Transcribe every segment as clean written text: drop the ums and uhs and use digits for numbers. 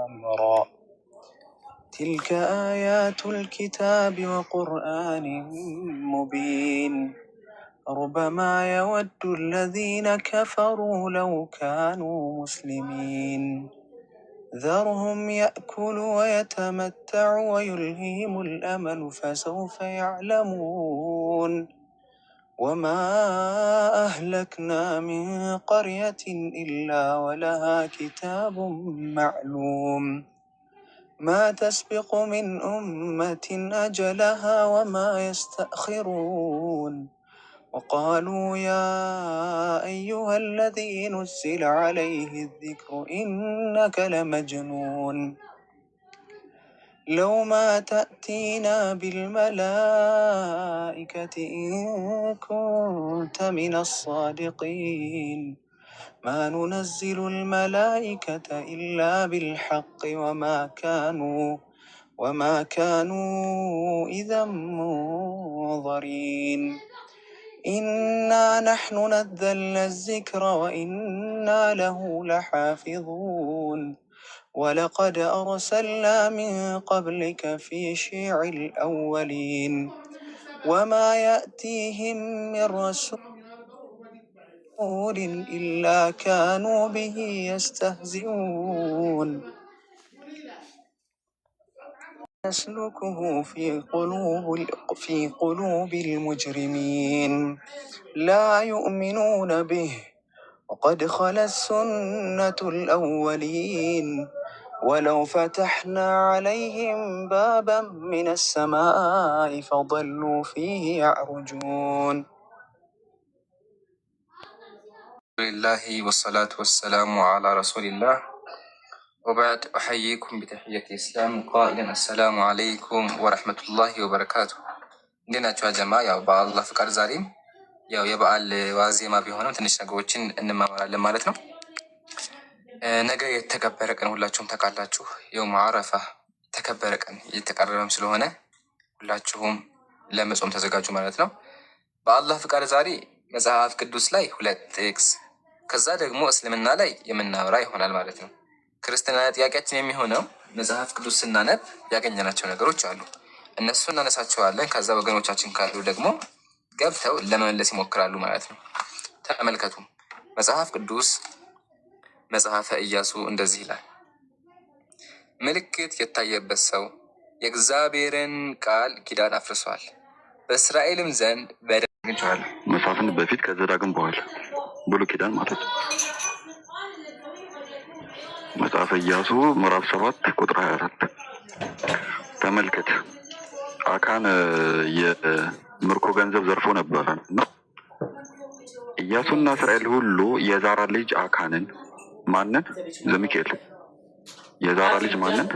أمرا تلك آيات الكتاب وقرآن مبين ربما يود الذين كفروا لو كانوا مسلمين ذرهم يأكلوا ويتمتعوا ويلههم الأمل فسوف يعلمون وما أهلكنا من قرية إلا ولها كتاب معلوم ما تسبق من أمة أجلها وما يستأخرون وقالوا يا أيها الذي نزل عليه الذكر إنك لمجنون لو ما تأتينا بالملائكة إن كنت من الصادقين ما ننزل الملائكة إلا بالحق وما كانوا إذا منظرين إنا نحن نزلنا الذكر وإنا له لحافظون ولقد أرسلنا من قبلك في شيع الأولين وما يأتيهم من رسول إلا كانوا به يستهزئون نسلكه في قلوب المجرمين لا يؤمنون به وقد خلت سنة الأولين ولو فتحنا عليهم بابا من السماء فظلوا فيه يعرجون لله والصلاة والسلام على رسول الله وبعد أحييكم بتحية الإسلام قائلا السلام عليكم ورحمة الله وبركاته እንዴናችሁ ጀማ ያው በአላህ ፍቃድ ዛሬም ያው የበዓል ዋዜማ ቢሆንም ትንሽ ነገሮችን እንማማራለን ማለት ነው። ነገ የተከበረ ቀን ሁላችሁም ታውቃላችሁ። የውም አረፋ የተከበረ ቀን እየተቃረበም ስለሆነ ሁላችሁም ለመጾም ተዘጋጁ ማለት ነው። በአላህ ፍቃድ ዛሬ መጽሐፍ ቅዱስ ላይ 2 ጥቅስ ከዛ ደግሞ እስልምና ላይ የምናወራ ይሆናል ማለት ነው። ክርስትና ጥያቄያችን የሚሆነው መጽሐፍ ቅዱስ ስናነብ ያገኘናቸው ነገሮች አሉ። እነሱ እናነሳቸዋለን። ከዛ ወገኖቻችን ካሉ ደግሞ ገብተው ለመመለስ ይሞክራሉ ማለት ነው። ተመልከቱ። መጽሐፍ ቅዱስ መጽሐፈ ኢያሱ እንደዚህ ይላል። ምልክት የታየበት ሰው የእግዚአብሔርን ቃል ኪዳን አፍርሷል። በእስራኤልም ዘንድ መጽሐፍን በፊት ከዘዳግም በኋላ ብሉይ ኪዳን ማለት ነው። መጽሐፈ ኢያሱ ምዕራፍ 7 ቁጥር 24 ተመልከት። አካን የምርኮ ገንዘብ ዘርፎ ነበረ እና ኢያሱና እስራኤል ሁሉ የዛራ ልጅ አካንን ማንን ዘሚካኤል የዛራ ልጅ ማንን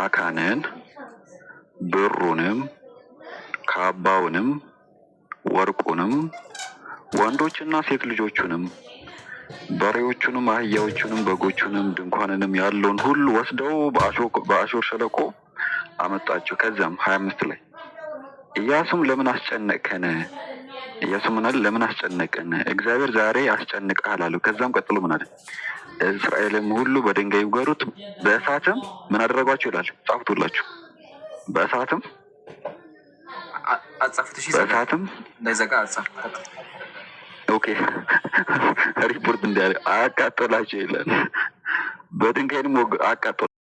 አካንን ብሩንም ካባውንም ወርቁንም ወንዶችና ሴት ልጆቹንም በሬዎቹንም አህያዎቹንም በጎቹንም ድንኳንንም ያለውን ሁሉ ወስደው በአሾር ሸለቆ አመጣቸው። ከዛም 25 ላይ ኢያሱም ለምን አስጨነቀን? ኢያሱ ምን አለ? ለምን አስጨነቀን? እግዚአብሔር ዛሬ አስጨንቀሃል አለው። ከዛም ቀጥሎ ምን አለ? እስራኤልም ሁሉ በድንጋይ ይውገሩት፣ በእሳትም ምን አደረጓቸው ይላል። ጻፉትላችሁ። በእሳትም እንደዘጋ አጻፉት። ኦኬ ሪፖርት እንዲያለ አቃጠላቸው ይላል። በድንጋይም አቃጠላቸው።